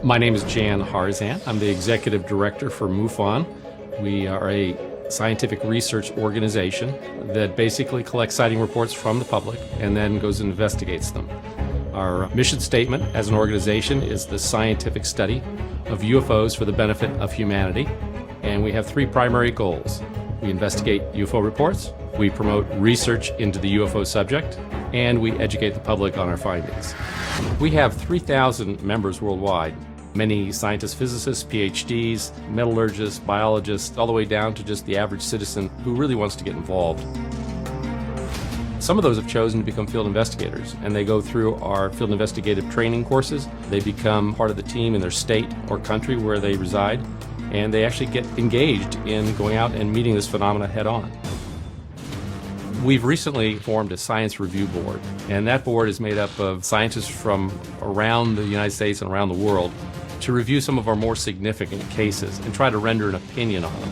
My name is Jan Harzan. I'm the executive director for MUFON. We are a scientific research organization that basically collects sighting reports from the public and then goes and investigates them. Our mission statement as an organization is the scientific study of UFOs for the benefit of humanity, and we have three primary goals. We investigate UFO reports, we promote research into the UFO subject, and we educate the public on our findings. We have 3,000 members worldwide, many scientists, physicists, PhDs, metallurgists, biologists, all the way down to just the average citizen who really wants to get involved. Some of those have chosen to become field investigators, and they go through our field investigative training courses. They become part of the team in their state or country where they reside, and they actually get engaged in going out and meeting this phenomena head on. We've recently formed a science review board, and that board is made up of scientists from around the United States and around the world to review some of our more significant cases and try to render an opinion on them.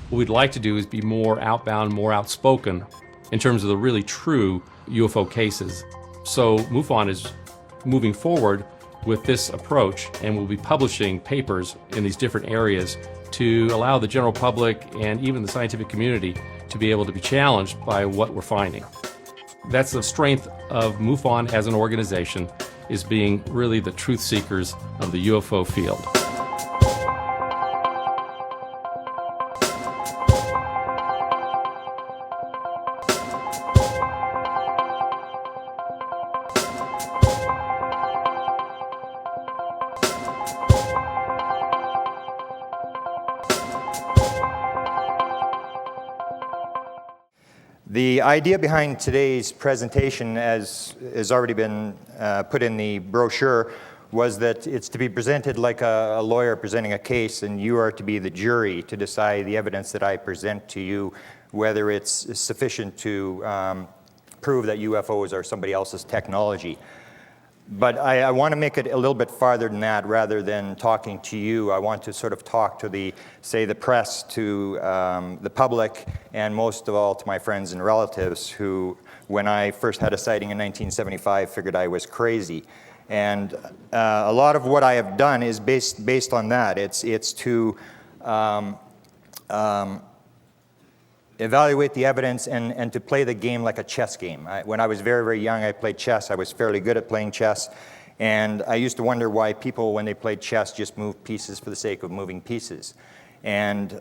What we'd like to do is be more outbound, more outspoken in terms of the really true UFO cases. So MUFON is moving forward with this approach, and we'll be publishing papers in these different areas to allow the general public and even the scientific community to be able to be challenged by what we're finding. That's the strength of MUFON as an organization, is being really the truth seekers of the UFO field. The idea behind today's presentation, as has already been put in the brochure, was that it's to be presented like a lawyer presenting a case, and you are to be the jury to decide the evidence that I present to you, whether it's sufficient to prove that UFOs are somebody else's technology. But I want to make it a little bit farther than that. Rather than talking to you, I want to sort of talk to the press, to the public, and most of all to my friends and relatives who, when I first had a sighting in 1975, figured I was crazy. And a lot of what I have done is based on that. It's to evaluate the evidence and to play the game like a chess game. When I was very, very young, I played chess. I was fairly good at playing chess. And I used to wonder why people, when they played chess, just moved pieces for the sake of moving pieces. And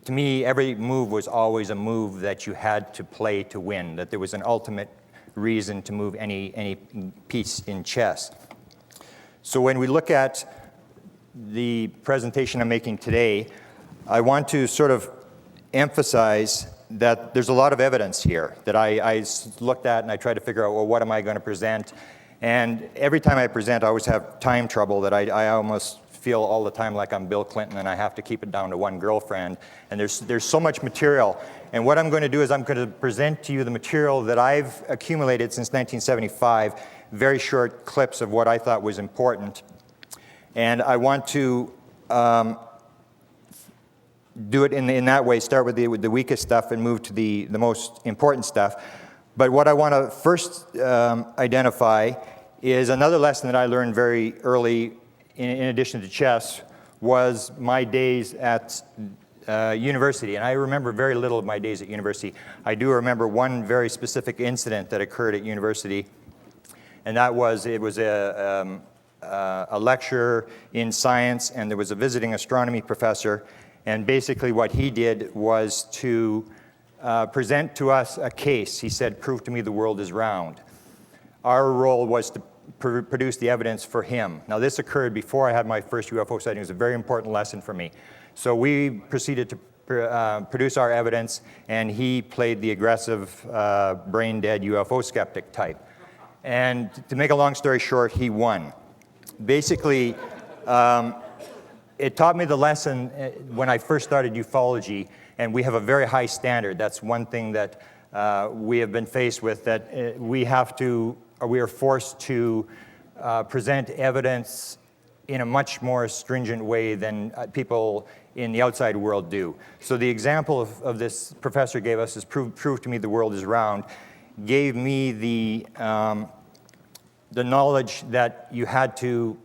to me, every move was always a move that you had to play to win, that there was an ultimate reason to move any piece in chess. So when we look at the presentation I'm making today, I want to sort of emphasize that there's a lot of evidence here that I looked at, and I tried to figure out, well, what am I going to present? And every time I present, I always have time trouble that I almost feel all the time like I'm Bill Clinton and I have to keep it down to one girlfriend. And there's so much material. And what I'm going to do is I'm going to present to you the material that I've accumulated since 1975, very short clips of what I thought was important. And I want to do it in that way, start with the weakest stuff and move to the most important stuff. But what I want to first identify is another lesson that I learned very early, in addition to chess, was my days at university. And I remember very little of my days at university. I do remember one very specific incident that occurred at university, and that was, it was a lecture in science, and there was a visiting astronomy professor. And basically what he did was to present to us a case. He said, "Prove to me the world is round." Our role was to produce the evidence for him. Now this occurred before I had my first UFO sighting. It was a very important lesson for me. So we proceeded to produce our evidence, and he played the aggressive, brain-dead UFO skeptic type. And to make a long story short, he won. Basically, it taught me the lesson when I first started ufology, and we have a very high standard. That's one thing that we have been faced with, that we are forced to present evidence in a much more stringent way than people in the outside world do. So the example of this professor gave us is prove to me the world is round, gave me the knowledge that you had to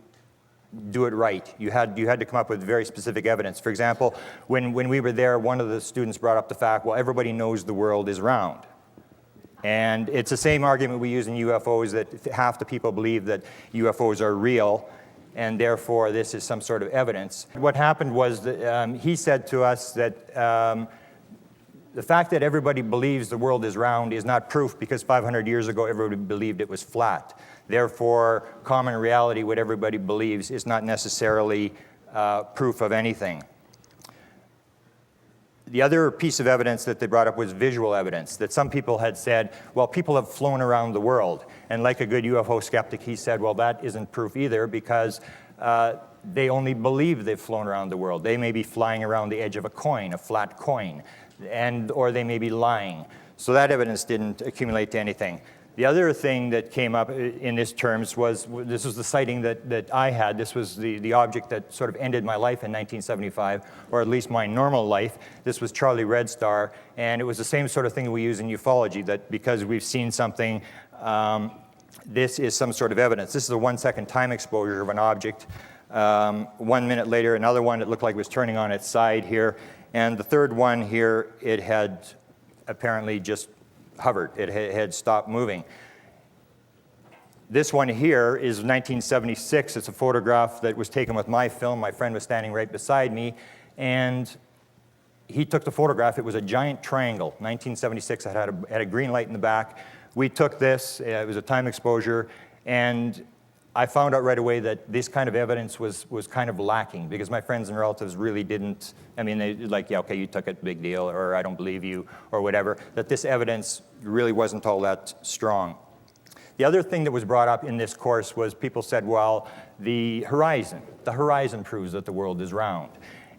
do it right. You had to come up with very specific evidence. For example, when we were there, one of the students brought up the fact, well, everybody knows the world is round. And it's the same argument we use in UFOs, that half the people believe that UFOs are real, and therefore this is some sort of evidence. What happened was that he said to us that the fact that everybody believes the world is round is not proof, because 500 years ago everybody believed it was flat. Therefore, common reality, what everybody believes, is not necessarily proof of anything. The other piece of evidence that they brought up was visual evidence, that some people had said, well, people have flown around the world. And like a good UFO skeptic, he said, well, that isn't proof either, because they only believe they've flown around the world. They may be flying around the edge of a coin, a flat coin, or they may be lying. So that evidence didn't accumulate to anything. The other thing that came up in this terms was, this was the sighting that I had. This was the object that sort of ended my life in 1975, or at least my normal life. This was Charlie Red Star, and it was the same sort of thing we use in ufology, that because we've seen something, this is some sort of evidence. This is a 1 second time exposure of an object. 1 minute later, another one that looked like it was turning on its side here. And the third one here, it had apparently just hovered. It had stopped moving. This one here is 1976. It's a photograph that was taken with my film. My friend was standing right beside me, and he took the photograph. It was a giant triangle, 1976. It had a green light in the back. We took this. It was a time exposure, and I found out right away that this kind of evidence was kind of lacking, because my friends and relatives really didn't, I mean, they like, yeah, okay, you took it, big deal, or I don't believe you, or whatever, that this evidence really wasn't all that strong. The other thing that was brought up in this course was people said, well, the horizon proves that the world is round.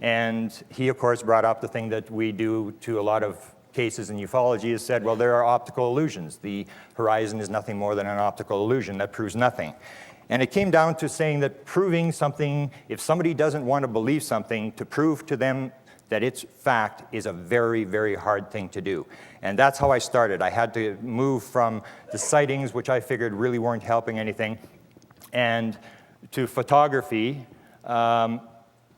And he, of course, brought up the thing that we do to a lot of cases in ufology, is said, well, there are optical illusions. The horizon is nothing more than an optical illusion. That proves nothing. And it came down to saying that proving something, if somebody doesn't want to believe something, to prove to them that it's fact is a very, very hard thing to do. And that's how I started. I had to move from the sightings, which I figured really weren't helping anything, and to photography,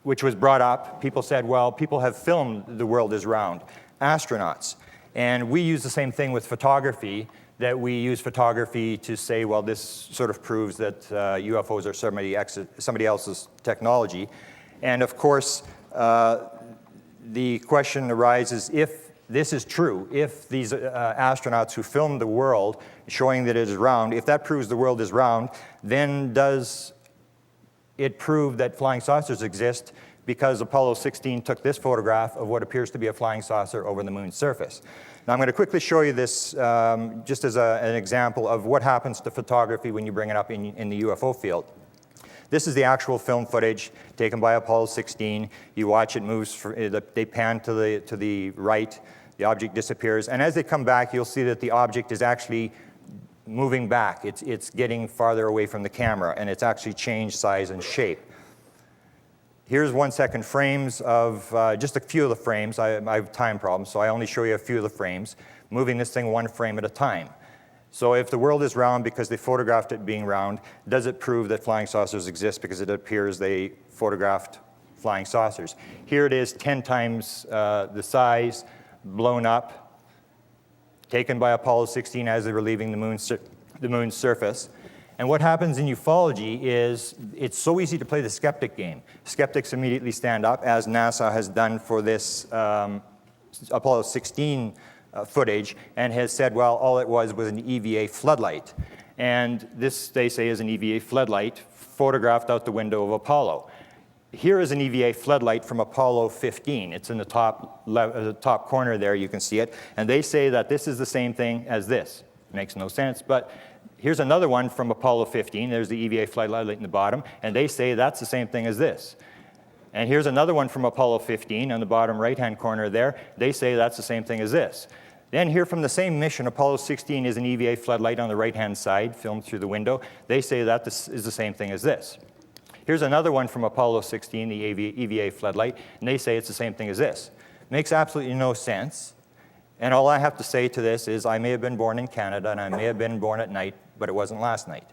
which was brought up. People said, well, people have filmed the world is round. Astronauts. And we use the same thing with photography, that we use photography to say, well, this sort of proves that UFOs are somebody else's technology. And of course, the question arises, if this is true, if these astronauts who filmed the world showing that it is round, if that proves the world is round, then does it prove that flying saucers exist, because Apollo 16 took this photograph of what appears to be a flying saucer over the moon's surface. Now I'm going to quickly show you this just as an example of what happens to photography when you bring it up in the UFO field. This is the actual film footage taken by Apollo 16. You watch it moves, they pan to the right, the object disappears, and as they come back, you'll see that the object is actually moving back. It's getting farther away from the camera, and it's actually changed size and shape. Here's 1 second frames of just a few of the frames. I have time problems, so I only show you a few of the frames, moving this thing one frame at a time. So if the world is round because they photographed it being round, does it prove that flying saucers exist because it appears they photographed flying saucers? Here it is, 10 times the size, blown up, taken by Apollo 16 as they were leaving the moon's surface. And what happens in ufology is it's so easy to play the skeptic game. Skeptics immediately stand up, as NASA has done for this Apollo 16 footage, and has said, well, all it was an EVA floodlight. And this, they say, is an EVA floodlight photographed out the window of Apollo. Here is an EVA floodlight from Apollo 15. It's in the top corner there, you can see it. And they say that this is the same thing as this. Makes no sense, but here's another one from Apollo 15. There's the EVA floodlight in the bottom, and they say that's the same thing as this. And here's another one from Apollo 15 on the bottom right-hand corner there. They say that's the same thing as this. Then here from the same mission, Apollo 16 is an EVA floodlight on the right-hand side, filmed through the window. They say that this is the same thing as this. Here's another one from Apollo 16, the EVA floodlight, and they say it's the same thing as this. Makes absolutely no sense. And all I have to say to this is I may have been born in Canada, and I may have been born at night, but it wasn't last night.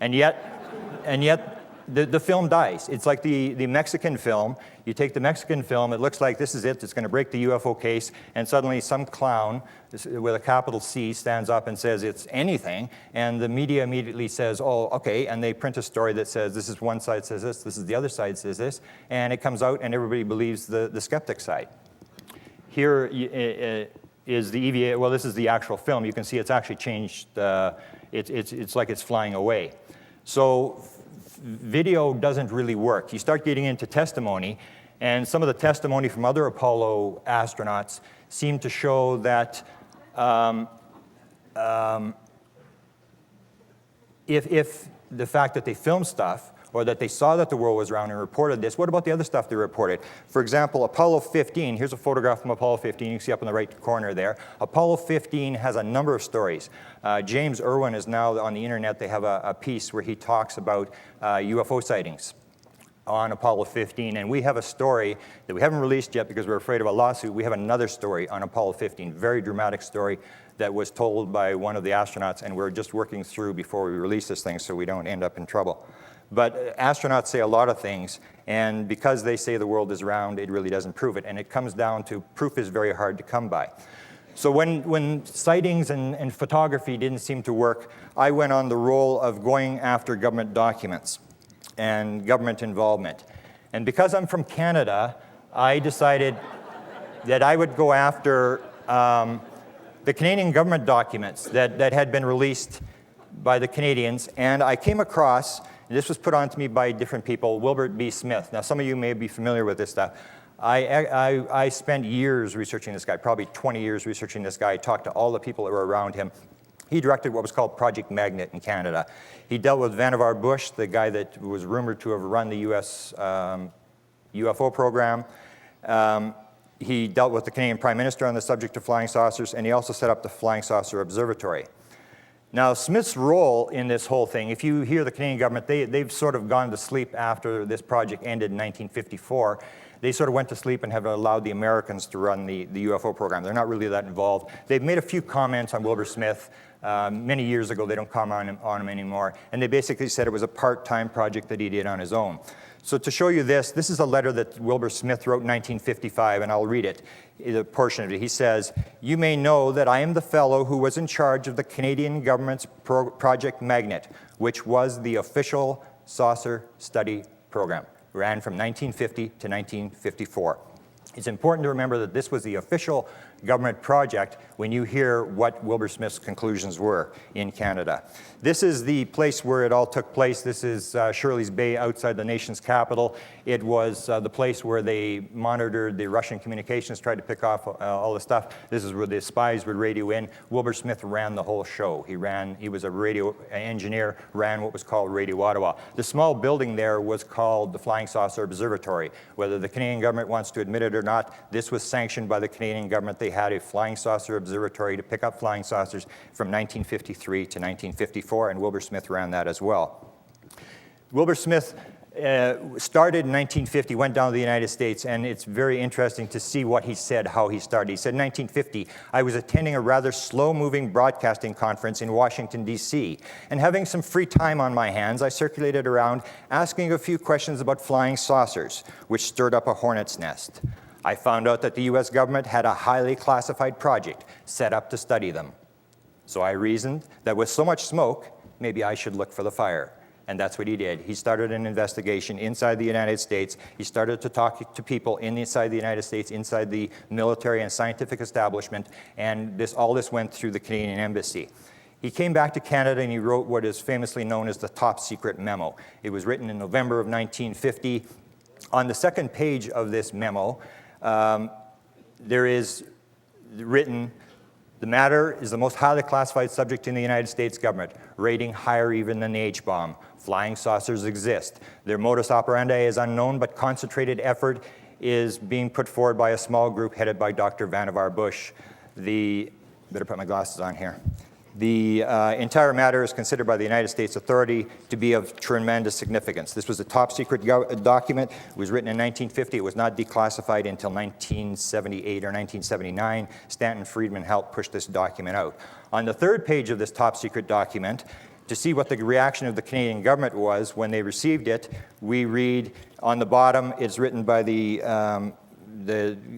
And yet the film dies. It's like the Mexican film. You take the Mexican film, it looks like this is it, it's going to break the UFO case, and suddenly some clown with a capital C stands up and says it's anything, and the media immediately says, oh, okay, and they print a story that says this is one side says this is the other side says this, and it comes out and everybody believes the skeptic side. Here is the EVA, well, this is the actual film. You can see it's actually changed, it's like it's flying away. So video doesn't really work. You start getting into testimony, and some of the testimony from other Apollo astronauts seem to show that if the fact that they filmed stuff or that they saw that the world was round and reported this, what about the other stuff they reported? For example, Apollo 15, here's a photograph from Apollo 15, you can see up in the right corner there. Apollo 15 has a number of stories. James Irwin is now on the internet, they have a piece where he talks about UFO sightings on Apollo 15, and we have a story that we haven't released yet because we're afraid of a lawsuit. We have another story on Apollo 15, very dramatic story that was told by one of the astronauts, and we're just working through before we release this thing so we don't end up in trouble. But astronauts say a lot of things, and because they say the world is round, it really doesn't prove it. And it comes down to proof is very hard to come by. So when sightings and photography didn't seem to work, I went on the role of going after government documents and government involvement. And because I'm from Canada, I decided that I would go after the Canadian government documents that had been released by the Canadians. And I came across, this was put on to me by different people, Wilbert Smith. Now, some of you may be familiar with this stuff. I spent years researching this guy, probably 20 years researching this guy. I talked to all the people that were around him. He directed what was called Project Magnet in Canada. He dealt with Vannevar Bush, the guy that was rumored to have run the US UFO program. He dealt with the Canadian Prime Minister on the subject of flying saucers, and he also set up the Flying Saucer Observatory. Now, Smith's role in this whole thing, if you hear the Canadian government, they've sort of gone to sleep after this project ended in 1954. They sort of went to sleep and have allowed the Americans to run the UFO program. They're not really that involved. They've made a few comments on Wilbert Smith many years ago. They don't comment on him anymore. And they basically said it was a part-time project that he did on his own. So to show you this is a letter that Wilbert Smith wrote in 1955, and I'll read it, a portion of it. He says, "You may know that I am the fellow who was in charge of the Canadian government's Project Magnet, which was the official saucer study program. Ran from 1950 to 1954. It's important to remember that this was the official government project when you hear what Wilbur Smith's conclusions were in Canada. This is the place where it all took place. This is Shirley's Bay outside the nation's capital. It was the place where they monitored the Russian communications, tried to pick off all the stuff. This is where the spies would radio in. Wilbur Smith ran the whole show. He was a radio engineer, ran what was called Radio Ottawa. The small building there was called the Flying Saucer Observatory. Whether the Canadian government wants to admit it or not, this was sanctioned by the Canadian government. They had a flying saucer observatory to pick up flying saucers from 1953 to 1954, and Wilbur Smith ran that as well. Wilbur Smith started in 1950, went down to the United States, and it's very interesting to see what he said, how he started. He said, in 1950, I was attending a rather slow-moving broadcasting conference in Washington, D.C., and having some free time on my hands, I circulated around asking a few questions about flying saucers, which stirred up a hornet's nest. I found out that the U.S. government had a highly classified project set up to study them. So I reasoned that with so much smoke, maybe I should look for the fire. And that's what he did. He started an investigation inside the United States. He started to talk to people inside the United States, inside the military and scientific establishment, and all this went through the Canadian Embassy. He came back to Canada and he wrote what is famously known as the Top Secret Memo. It was written in November of 1950. On the second page of this memo, there is written, the matter is the most highly classified subject in the United States government, rating higher even than the H-bomb. Flying saucers exist. Their modus operandi is unknown, but concentrated effort is being put forward by a small group headed by Dr. Vannevar Bush. Better put my glasses on here. The entire matter is considered by the United States authority to be of tremendous significance. This was a top secret document. It was written in 1950. It was not declassified until 1978 or 1979. Stanton Friedman helped push this document out. On the third page of this top secret document, To see what the reaction of the Canadian government was when they received it, we read on the bottom, it's written by the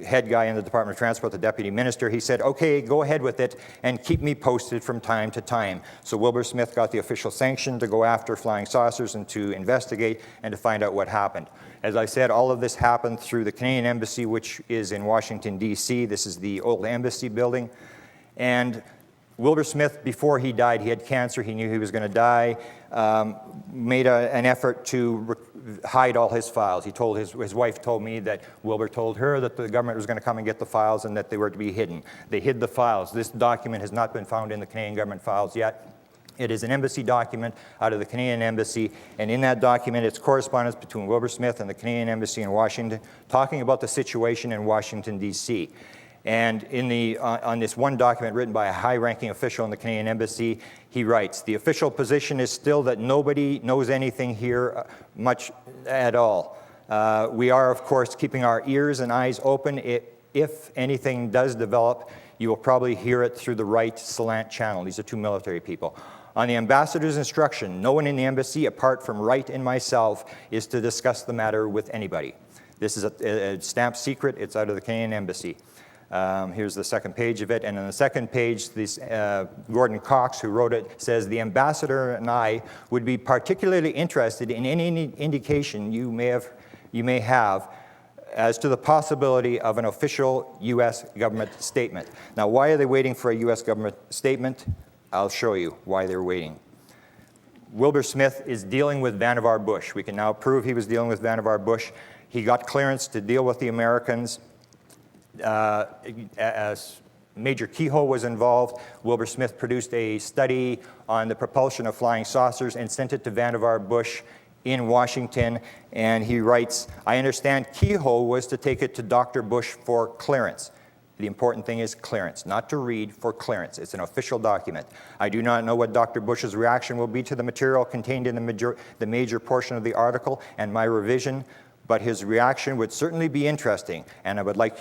head guy in the Department of Transport, the deputy minister. He said, okay, go ahead with it and keep me posted from time to time. So Wilbert Smith got the official sanction to go after flying saucers and to investigate and to find out what happened. As I said, all of this happened through the Canadian Embassy, which is in Washington, D.C. This is the old embassy building. And Wilbert Smith, before he died, he had cancer. He knew he was going to die, made an effort to hide all his files. He told his wife told me that Wilbert told her that the government was going to come and get the files and that they were to be hidden. They hid the files. This document has not been found in the Canadian government files yet. It is an embassy document out of the Canadian Embassy, and in that document it's correspondence between Wilbert Smith and the Canadian Embassy in Washington, talking about the situation in Washington, D.C. And on this one document written by a high-ranking official in the Canadian Embassy, he writes, "The official position is still that nobody knows anything here much at all. We are, of course, keeping our ears and eyes open. If anything does develop, you will probably hear it through the Wright Salant channel." These are two military people. "On the ambassador's instruction, no one in the embassy, apart from Wright and myself, is to discuss the matter with anybody." This is a stamped secret. It's out of the Canadian Embassy. Here's the second page of it, and on the second page, Gordon Cox, who wrote it, says, "The ambassador and I would be particularly interested in any indication you may have as to the possibility of an official U.S. government statement." Now, why are they waiting for a U.S. government statement? I'll show you why they're waiting. Wilbur Smith is dealing with Vannevar Bush. We can now prove he was dealing with Vannevar Bush. He got clearance to deal with the Americans. As Major Kehoe was involved, Wilbur Smith produced a study on the propulsion of flying saucers and sent it to Vannevar Bush in Washington, and he writes, "I understand Kehoe was to take it to Dr. Bush for clearance." The important thing is clearance, not to read, for clearance. It's an official document. "I do not know what Dr. Bush's reaction will be to the material contained in the major portion of the article and my revision, but his reaction would certainly be interesting, and I would like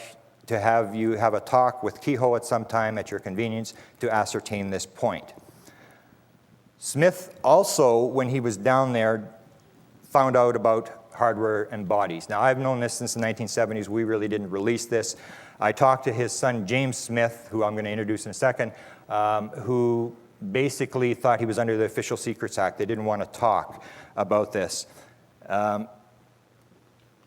to have you have a talk with Kehoe at some time at your convenience to ascertain this point." Smith also, when he was down there, found out about hardware and bodies. Now, I've known this since the 1970s. We really didn't release this. I talked to his son, James Smith, who I'm going to introduce in a second, who basically thought he was under the Official Secrets Act. They didn't want to talk about this.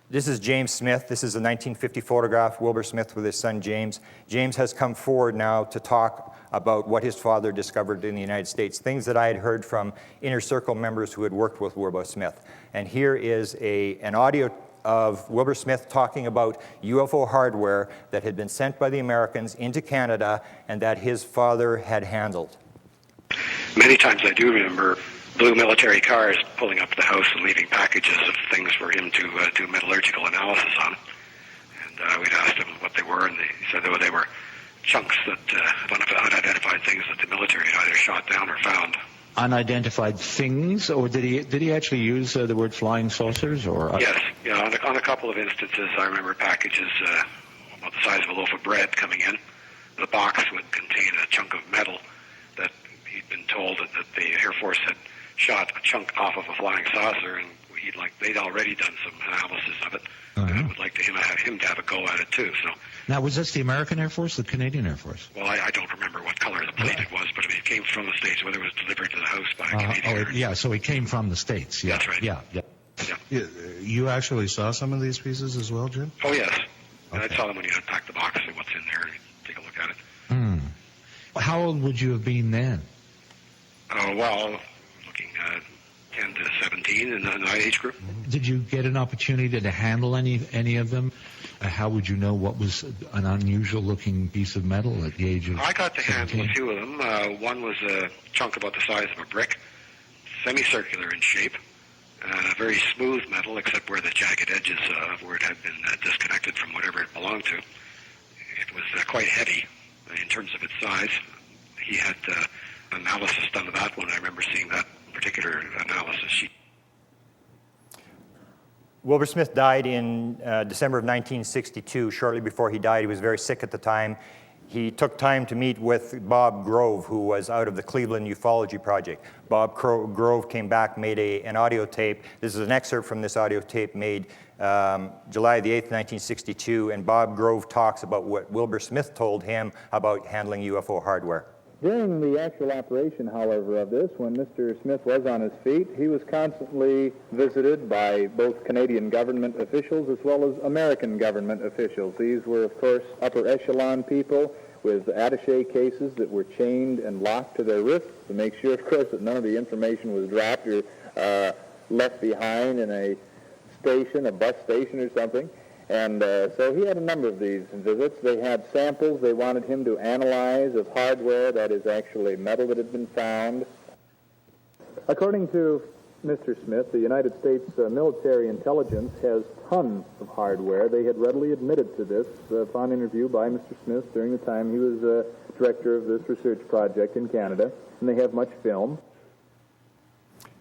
This is James Smith. This is a 1950 photograph, Wilbur Smith with his son James. James has come forward now to talk about what his father discovered in the United States, things that I had heard from inner circle members who had worked with Wilbur Smith. And here is an audio of Wilbur Smith talking about UFO hardware that had been sent by the Americans into Canada and that his father had handled. Many times I do remember blue military cars pulling up to the house and leaving packages of things for him to do metallurgical analysis on. And we'd asked him what they were, and he said they were chunks of unidentified things that the military had either shot down or found. Unidentified things, or did he actually use the word flying saucers? Or yes, yeah. On a couple of instances, I remember packages about the size of a loaf of bread coming in. The box would contain a chunk of metal that he'd been told that the Air Force had shot a chunk off of a flying saucer, and they'd already done some analysis of it. And I would like him to have a go at it too. So now, was this the American Air Force, the Canadian Air Force? Well, I don't remember what color the plate it was, but I mean, it came from the States, whether it was delivered to the house by a Canadian. Yeah, so it came from the States. Yeah, that's right. Yeah. You actually saw some of these pieces as well, Jim? Oh yes, and Okay. I saw them when you unpacked the box and what's in there, and take a look at it. How old would you have been then? Well, looking 10 to 17 in that age group. Did you get an opportunity to handle any of them? How would you know what was an unusual-looking piece of metal at the age of I got to 17? handle a few of them. One was a chunk about the size of a brick, semicircular in shape, and a very smooth metal, except where the jagged edges of where it had been disconnected from whatever it belonged to. It was quite heavy in terms of its size. He had analysis done of that one. I remember seeing that particular analysis sheet. Wilbur Smith died in December of 1962. Shortly before he died, he was very sick at the time. He took time to meet with Bob Grove, who was out of the Cleveland Ufology Project. Bob Grove came back, made an audio tape. This is an excerpt from this audio tape made July the 8th, 1962, and Bob Grove talks about what Wilbur Smith told him about handling UFO hardware. During the actual operation, however, of this, when Mr. Smith was on his feet, he was constantly visited by both Canadian government officials as well as American government officials. These were, of course, upper echelon people with attaché cases that were chained and locked to their wrists to make sure, of course, that none of the information was dropped or left behind in a station, a bus station or something. And so he had a number of these visits. They had samples they wanted him to analyze of hardware, that is actually metal that had been found. According to Mr. Smith, the United States military intelligence has tons of hardware. They had readily admitted to this upon interview by Mr. Smith during the time he was director of this research project in Canada, and they have much film.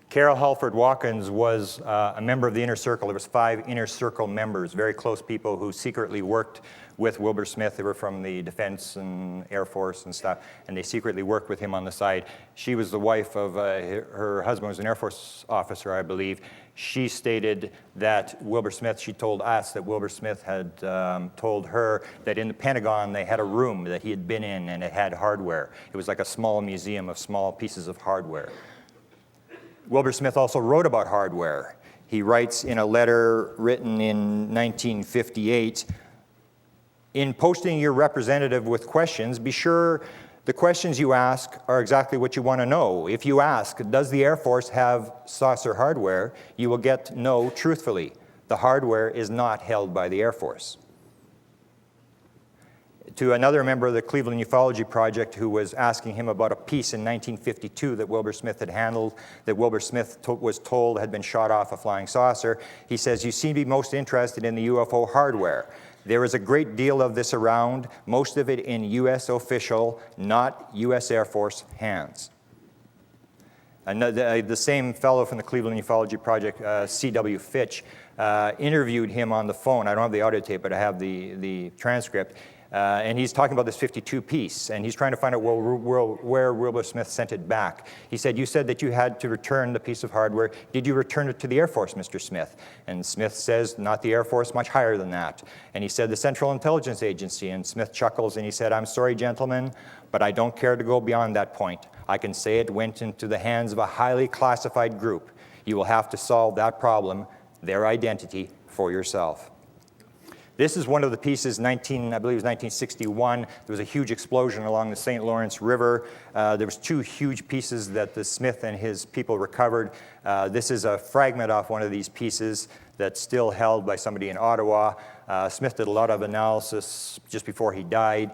Carol Halford Watkins was a member of the Inner Circle. There was 5 Inner Circle members, very close people who secretly worked with Wilbur Smith. They were from the Defense and Air Force and stuff, and they secretly worked with him on the side. She was the wife of, her husband was an Air Force officer, I believe. She stated that Wilbur Smith, she told us that Wilbur Smith had told her that in the Pentagon they had a room that he had been in and it had hardware. It was like a small museum of small pieces of hardware. Wilbur Smith also wrote about hardware. He writes in a letter written in 1958, "In posting your representative with questions, be sure the questions you ask are exactly what you want to know. If you ask, does the Air Force have saucer hardware, you will get no truthfully. The hardware is not held by the Air Force." To another member of the Cleveland Ufology Project who was asking him about a piece in 1952 that Wilbur Smith had handled, that Wilbur Smith was told had been shot off a flying saucer, he says, "You seem to be most interested in the UFO hardware. There is a great deal of this around, most of it in U.S. official, not U.S. Air Force hands." The same fellow from the Cleveland Ufology Project, C.W. Fitch, interviewed him on the phone. I don't have the audio tape, but I have the transcript. And he's talking about this 52 piece, and he's trying to find out where Wilbur Smith sent it back. He said, "You said that you had to return the piece of hardware. Did you return it to the Air Force, Mr. Smith?" And Smith says, "Not the Air Force, much higher than that." And he said, "The Central Intelligence Agency." And Smith chuckles and he said, "I'm sorry, gentlemen, but I don't care to go beyond that point. I can say it went into the hands of a highly classified group. You will have to solve that problem, their identity, for yourself." This is one of the pieces, I believe it was 1961. There was a huge explosion along the St. Lawrence River. There was 2 huge pieces that the Smith and his people recovered. This is a fragment off one of these pieces that's still held by somebody in Ottawa. Smith did a lot of analysis just before he died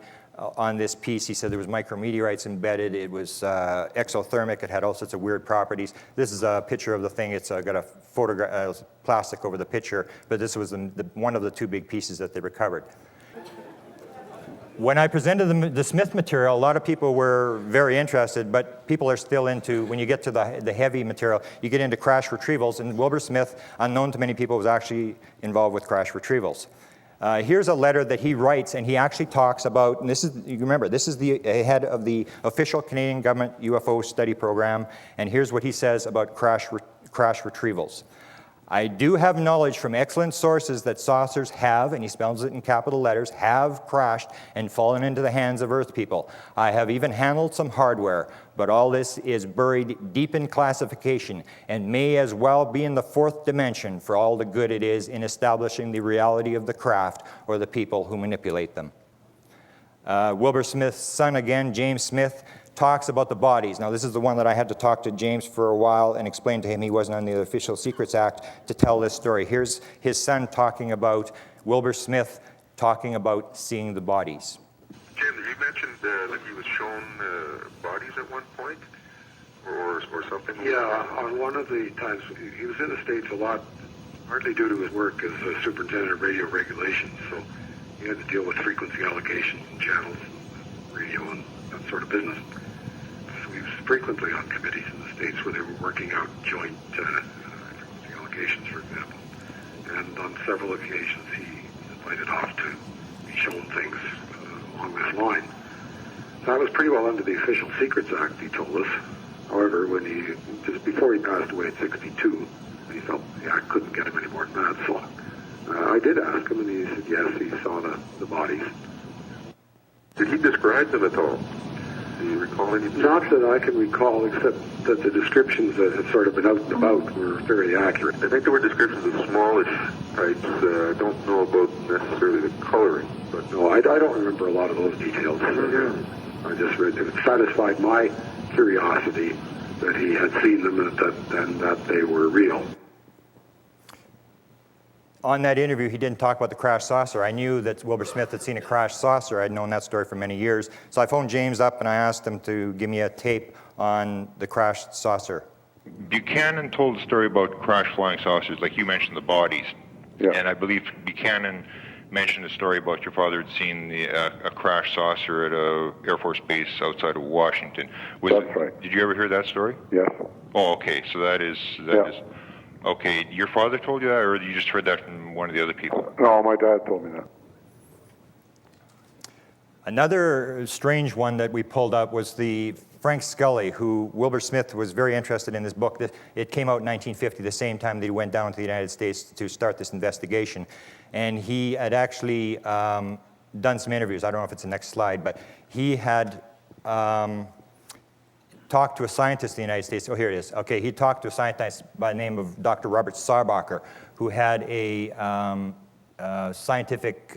on this piece. He said there was micrometeorites embedded. It was exothermic. It had all sorts of weird properties. This is a picture of the thing. It's got a photograph, plastic over the picture, but this was one of the 2 big pieces that they recovered. When I presented the Smith material, a lot of people were very interested, but people are still into, when you get to the heavy material, you get into crash retrievals, and Wilbur Smith, unknown to many people, was actually involved with crash retrievals. Here's a letter that he writes, and he actually talks about, and this is, you remember, this is the head of the official Canadian government UFO study program, and here's what he says about crash retrievals. "I do have knowledge from excellent sources that saucers have," and he spells it in capital letters, "have crashed and fallen into the hands of Earth people. I have even handled some hardware, but all this is buried deep in classification and may as well be in the 4th dimension for all the good it is in establishing the reality of the craft or the people who manipulate them." Wilbur Smith's son again, James Smith, talks about the bodies. Now, this is the one that I had to talk to James for a while and explain to him he wasn't on the Official Secrets Act to tell this story. Here's his son talking about Wilbur Smith talking about seeing the bodies. Jim, you mentioned that he was shown bodies at one point, or something? Yeah, on one of the times, he was in the States a lot, partly due to his work as a superintendent of radio regulations, so he had to deal with frequency allocations and channels, radio and that sort of business. So he was frequently on committees in the States where they were working out joint frequency allocations, for example. And on several occasions he was invited off to be shown things along this line. That was pretty well under the Official Secrets Act, he told us. However, just before he passed away at 62, he felt the Act couldn't get him any more than that. So I did ask him, and he said yes, he saw the bodies. Did he describe them at all? Do you recall any? Not that I can recall, except that the descriptions that had sort of been out and about were fairly accurate. I think there were descriptions of smallish types. I don't know about necessarily the coloring, but no, I don't remember a lot of those details. I just read it satisfied my curiosity that he had seen them and that they were real. On that interview, he didn't talk about the crashed saucer. I knew that Wilbert Smith had seen a crashed saucer. I'd known that story for many years. So I phoned James up and I asked him to give me a tape on the crashed saucer. Buchanan told a story about crashed flying saucers, like you mentioned the bodies. Yeah. And I believe Buchanan mentioned a story about your father had seen a crashed saucer at a Air Force base outside of Washington. That's right. Did you ever hear that story? Yes. Oh, okay. So that is. Okay, your father told you that, or you just heard that from one of the other people? No, my dad told me that. Another strange one that we pulled up was the Frank Scully, who Wilbur Smith was very interested in this book. It came out in 1950, the same time that he went down to the United States to start this investigation. And he had actually done some interviews. I don't know if it's the next slide, but he had talked to a scientist in the United States. Oh, here it is. Okay, he talked to a scientist by the name of Dr. Robert Sarbacher, who had a scientific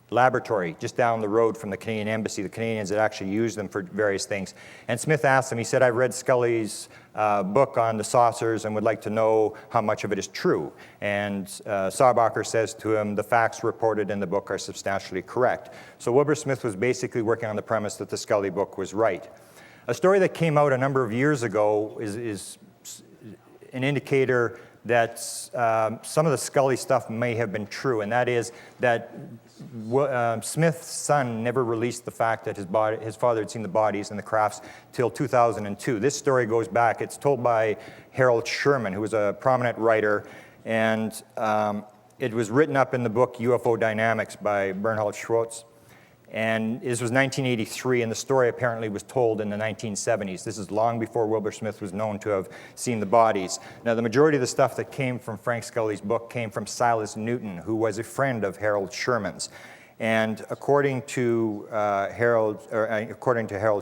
laboratory just down the road from the Canadian Embassy. The Canadians had actually used them for various things. And Smith asked him, he said, I've read Scully's book on the saucers and would like to know how much of it is true. And Sarbacher says to him, the facts reported in the book are substantially correct. So Wilbur Smith was basically working on the premise that the Scully book was right. A story that came out a number of years ago is an indicator that some of the Scully stuff may have been true, and that is that Smith's son never released the fact that his father had seen the bodies and the crafts till 2002. This story goes back. It's told by Harold Sherman, who was a prominent writer, and it was written up in the book UFO Dynamics by Bernhard Schwartz. And this was 1983, and the story apparently was told in the 1970s. This is long before Wilbur Smith was known to have seen the bodies. Now, the majority of the stuff that came from Frank Scully's book came from Silas Newton, who was a friend of Harold Sherman's. And according to Harold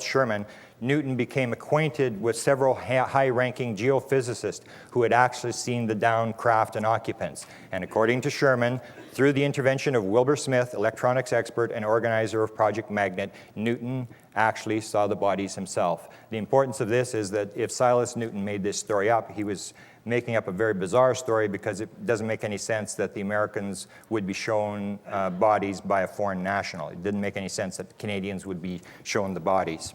Sherman, Newton became acquainted with several high-ranking geophysicists who had actually seen the downed craft and occupants. And according to Sherman, through the intervention of Wilbur Smith, electronics expert and organizer of Project Magnet, Newton actually saw the bodies himself. The importance of this is that if Silas Newton made this story up, he was making up a very bizarre story because it doesn't make any sense that the Americans would be shown bodies by a foreign national. It didn't make any sense that Canadians would be shown the bodies.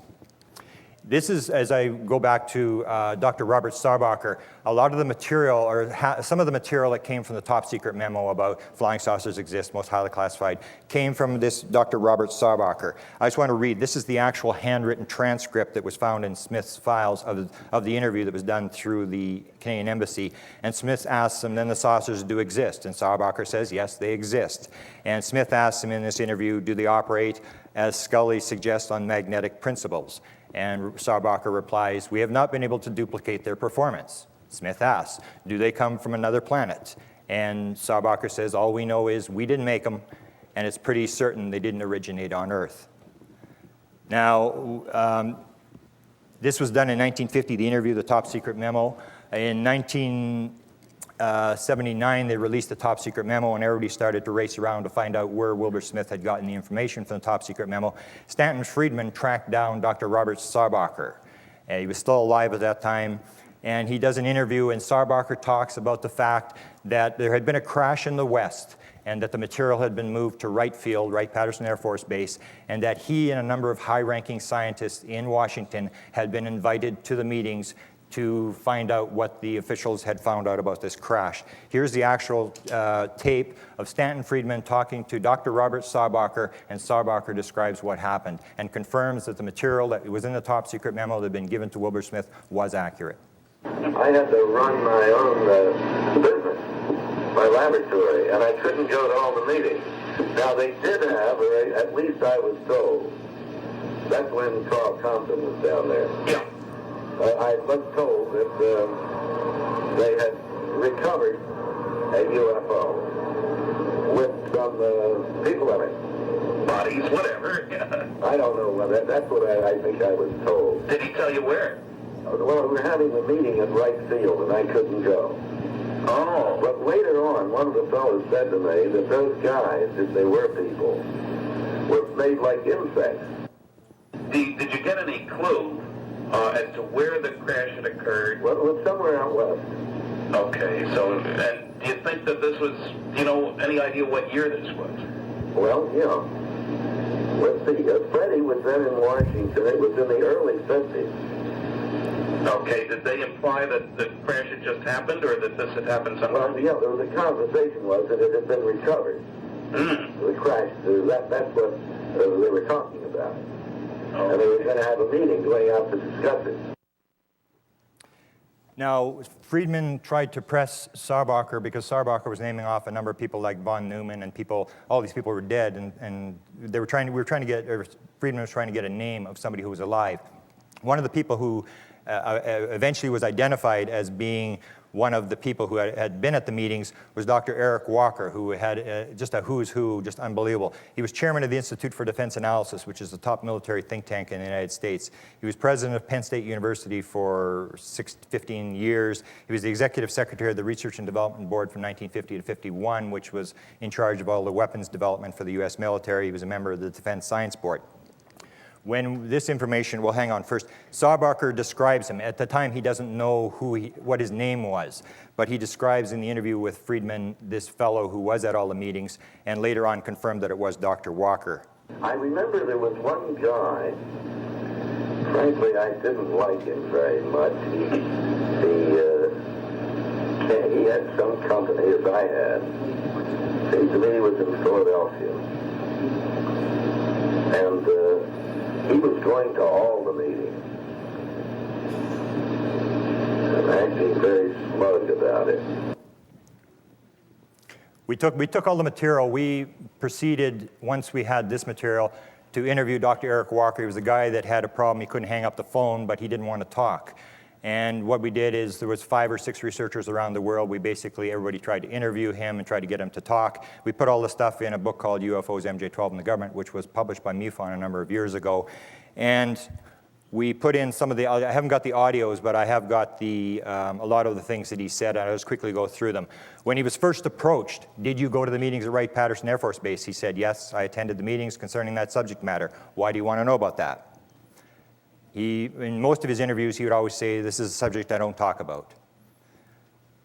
This is, as I go back to Dr. Robert Sarbacher, a lot of the material, or some of the material that came from the top secret memo about flying saucers exist, most highly classified, came from this Dr. Robert Sarbacher. I just want to read. This is the actual handwritten transcript that was found in Smith's files of the interview that was done through the Canadian Embassy. And Smith asks him, then the saucers do exist? And Sarbacher says, yes, they exist. And Smith asks him in this interview, do they operate, as Scully suggests, on magnetic principles? And Sarbacher replies, we have not been able to duplicate their performance. Smith asks, do they come from another planet? And Sarbacher says, all we know is we didn't make them, and it's pretty certain they didn't originate on Earth. Now, this was done in 1950, the interview, the top secret memo. In 1979, they released the top secret memo, and everybody started to race around to find out where Wilbur Smith had gotten the information from the top secret memo. Stanton Friedman tracked down Dr. Robert Sarbacher. He was still alive at that time, and he does an interview, and Sarbacher talks about the fact that there had been a crash in the West, and that the material had been moved to Wright Field, Wright-Patterson Air Force Base, and that he and a number of high-ranking scientists in Washington had been invited to the meetings to find out what the officials had found out about this crash. Here's the actual tape of Stanton Friedman talking to Dr. Robert Sarbacher, and Sarbacher describes what happened and confirms that the material that was in the top secret memo that had been given to Wilbur Smith was accurate. I had to run my own business, my laboratory, and I couldn't go to all the meetings. Now they did have, or at least I was told, That's when Carl Thompson was down there. Yeah. I was told that they had recovered a UFO from the people of it. Bodies, whatever. I don't know whether that's what I think I was told. Did he tell you where? Well, we were having the meeting at Wright Field, and I couldn't go. Oh. But later on, one of the fellows said to me that those guys, if they were people, were made like insects. Did you get any clue as to where the crash had occurred? Well, it was somewhere out west. Okay, so, and do you think that this was, any idea what year this was? Well, yeah. Let's see, Freddie was then in Washington. It was in the early 50s. Okay, did they imply that the crash had just happened, or that this had happened sometime? Well, yeah, there was a conversation was that it had been recovered. The crash, that's what they were talking about. Oh. And they were going to have a meeting going out to discuss it. Now, Friedman tried to press Sarbacher because Sarbacher was naming off a number of people like von Neumann and people, all these people were dead, and Friedman was trying to get a name of somebody who was alive. One of the people who eventually was identified as being one of the people who had been at the meetings was Dr. Eric Walker, who had just a who's who, just unbelievable. He was chairman of the Institute for Defense Analysis, which is the top military think tank in the United States. He was president of Penn State University for 15 years. He was the executive secretary of the Research and Development Board from 1950 to 51, which was in charge of all the weapons development for the U.S. military. He was a member of the Defense Science Board. When this information, well, hang on first. Sarbacher describes him. At the time, he doesn't know what his name was, but he describes in the interview with Friedman this fellow who was at all the meetings, and later on confirmed that it was Dr. Walker. I remember there was one guy, frankly, I didn't like him very much. He had some company, as I had. Seems to me he was in Philadelphia. And he was going to all the meetings. And acting very smug about it. We took all the material. We proceeded, once we had this material, to interview Dr. Eric Walker. He was a guy that had a problem. He couldn't hang up the phone, but he didn't want to talk. And what we did is there was 5 or 6 researchers around the world. Everybody tried to interview him and tried to get him to talk. We put all the stuff in a book called UFOs, MJ-12 and the Government, which was published by MUFON a number of years ago. And we put in some of the, I haven't got the audios, but I have got a lot of the things that he said, and I'll just quickly go through them. When he was first approached, did you go to the meetings at Wright-Patterson Air Force Base? He said, yes, I attended the meetings concerning that subject matter. Why do you want to know about that? In most of his interviews, he would always say, this is a subject I don't talk about.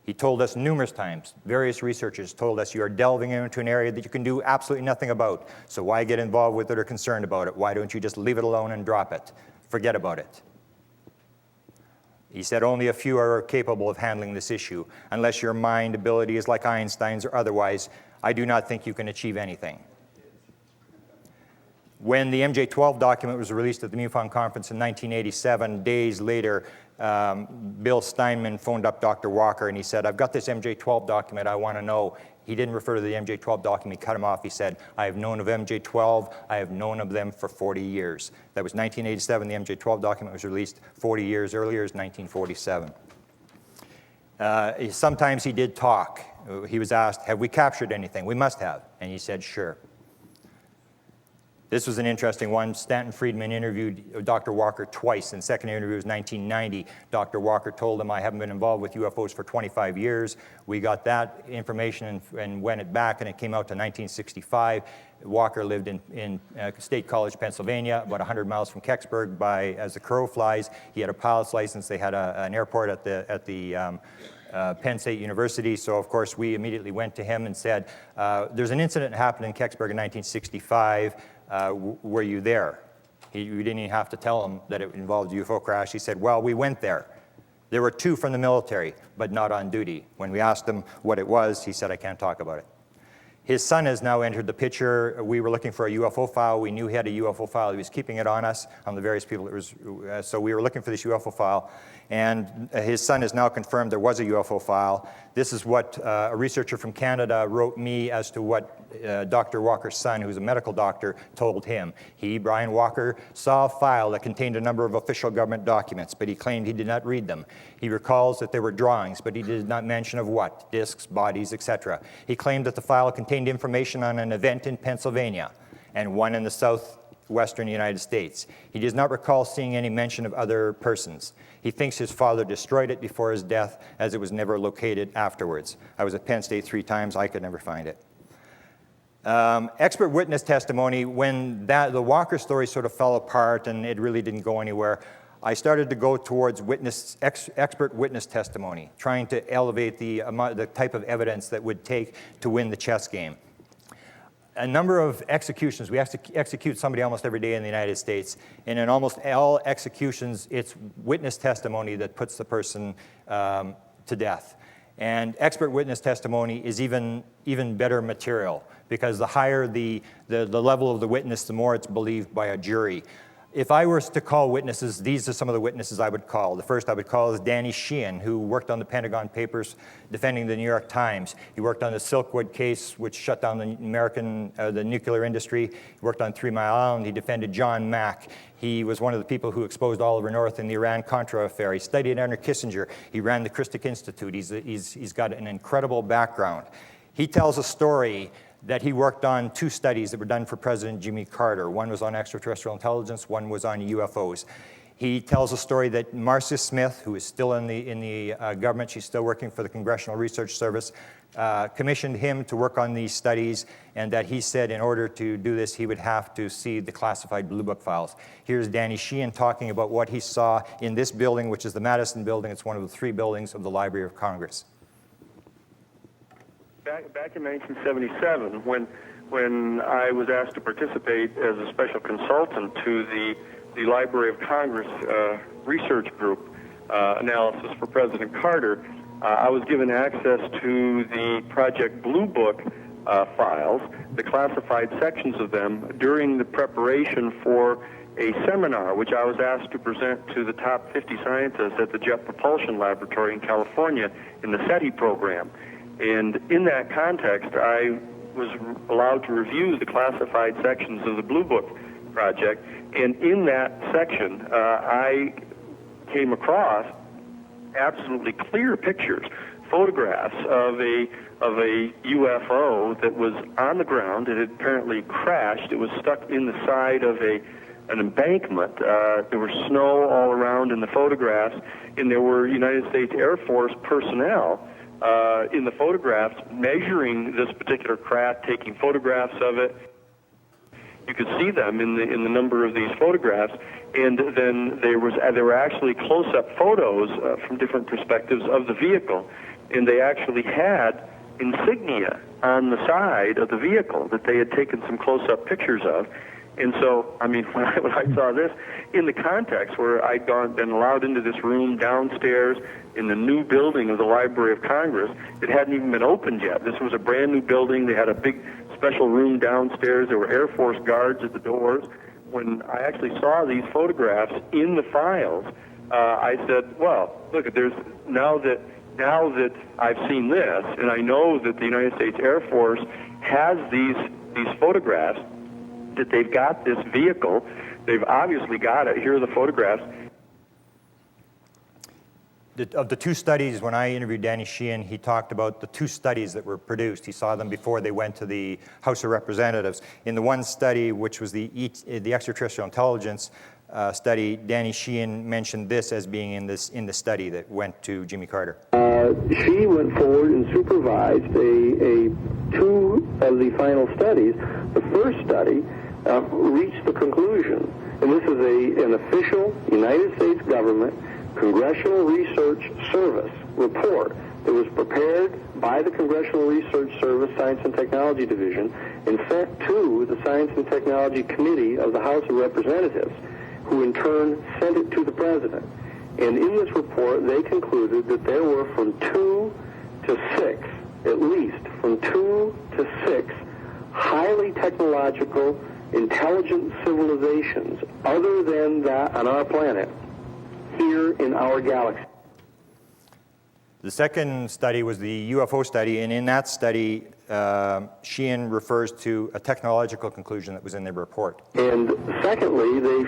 He told us numerous times, various researchers told us, you are delving into an area that you can do absolutely nothing about. So why get involved with it or concerned about it? Why don't you just leave it alone and drop it? Forget about it. He said only a few are capable of handling this issue. Unless your mind ability is like Einstein's or otherwise, I do not think you can achieve anything. When the MJ-12 document was released at the MUFON conference in 1987, days later, Bill Steinman phoned up Dr. Walker and he said, I've got this MJ-12 document, I want to know. He didn't refer to the MJ-12 document, he cut him off. He said, I have known of MJ-12, I have known of them for 40 years. That was 1987, the MJ-12 document was released. 40 years earlier is 1947. Sometimes he did talk. He was asked, have we captured anything? We must have. And he said, sure. This was an interesting one. Stanton Friedman interviewed Dr. Walker twice. In the second interview was 1990. Dr. Walker told him, I haven't been involved with UFOs for 25 years. We got that information and went it back, and it came out to 1965. Walker lived in State College, Pennsylvania, about 100 miles from Kecksburg as the crow flies. He had a pilot's license. They had an airport at the Penn State University, so of course we immediately went to him and said, there's an incident that happened in Kecksburg in 1965. Were you there? We didn't even have to tell him that it involved a UFO crash. He said, well, we went there. There were 2 from the military, but not on duty. When we asked him what it was, he said, I can't talk about it. His son has now entered the picture. We were looking for a UFO file. We knew he had a UFO file. He was keeping it on us, on the various people. So we were looking for this UFO file. And his son has now confirmed there was a UFO file. This is what a researcher from Canada wrote me as to what Dr. Walker's son, who's a medical doctor, told him. He, Brian Walker, saw a file that contained a number of official government documents, but he claimed he did not read them. He recalls that there were drawings, but he did not mention of what, discs, bodies, etc. He claimed that the file contained information on an event in Pennsylvania and one in the southwestern United States. He does not recall seeing any mention of other persons. He thinks his father destroyed it before his death, as it was never located afterwards. I was at Penn State 3 times. I could never find it. Expert witness testimony, when the Walker story sort of fell apart and it really didn't go anywhere, I started to go towards expert witness testimony, trying to elevate the type of evidence that would take to win the chess game. A number of executions. We execute somebody almost every day in the United States, and in almost all executions, it's witness testimony that puts the person to death. And expert witness testimony is even better material, because the higher the level of the witness, the more it's believed by a jury. If I were to call witnesses, these are some of the witnesses I would call. The first I would call is Danny Sheehan, who worked on the Pentagon Papers defending the New York Times. He worked on the Silkwood case, which shut down the nuclear industry. He worked on 3 Mile Island. He defended John Mack. He was one of the people who exposed Oliver North in the Iran-Contra affair. He studied under Kissinger. He ran the Christic Institute. He's got an incredible background. He tells a story that he worked on 2 studies that were done for President Jimmy Carter. One was on extraterrestrial intelligence, one was on UFOs. He tells a story that Marcia Smith, who is still in the government, she's still working for the Congressional Research Service, commissioned him to work on these studies, and that he said in order to do this, he would have to see the classified Blue Book files. Here's Danny Sheehan talking about what he saw in this building, which is the Madison Building. It's one of the 3 buildings of the Library of Congress. Back in 1977, when I was asked to participate as a special consultant to the Library of Congress research group analysis for President Carter, I was given access to the Project Blue Book files, the classified sections of them, during the preparation for a seminar, which I was asked to present to the top 50 scientists at the Jet Propulsion Laboratory in California in the SETI program. And in that context, I was allowed to review the classified sections of the Blue Book project. And in that section, I came across absolutely clear pictures, photographs of a UFO that was on the ground. It had apparently crashed. It was stuck in the side of an embankment. There was snow all around in the photographs, and there were United States Air Force personnel in the photographs, measuring this particular craft, taking photographs of it. You could see them in the number of these photographs, and then there were actually close-up photos from different perspectives of the vehicle, and they actually had insignia on the side of the vehicle that they had taken some close-up pictures of. And so, I mean, when I saw this, in the context where I'd been allowed into this room downstairs in the new building of the Library of Congress, it hadn't even been opened yet. This was a brand new building. They had a big special room downstairs. There were Air Force guards at the doors. When I actually saw these photographs in the files, I said, well, look, now that I've seen this, and I know that the United States Air Force has these photographs, that they've got this vehicle, they've obviously got it. Here are the photographs. Of the 2 studies, when I interviewed Danny Sheehan, he talked about the 2 studies that were produced. He saw them before they went to the House of Representatives. In the one study, which was the extraterrestrial intelligence study, Danny Sheehan mentioned this as being in the study that went to Jimmy Carter. She went forward and supervised 2 of the final studies. The first study reached the conclusion, and this is an official United States government Congressional Research Service report that was prepared by the Congressional Research Service Science and Technology Division and sent to the Science and Technology Committee of the House of Representatives, who in turn sent it to the President. And in this report, they concluded that there were from 2 to 6, at least from 2 to 6 highly technological, intelligent civilizations other than that on our planet here in our galaxy. The second study was the UFO study, and in that study, Sheehan refers to a technological conclusion that was in their report. And secondly, they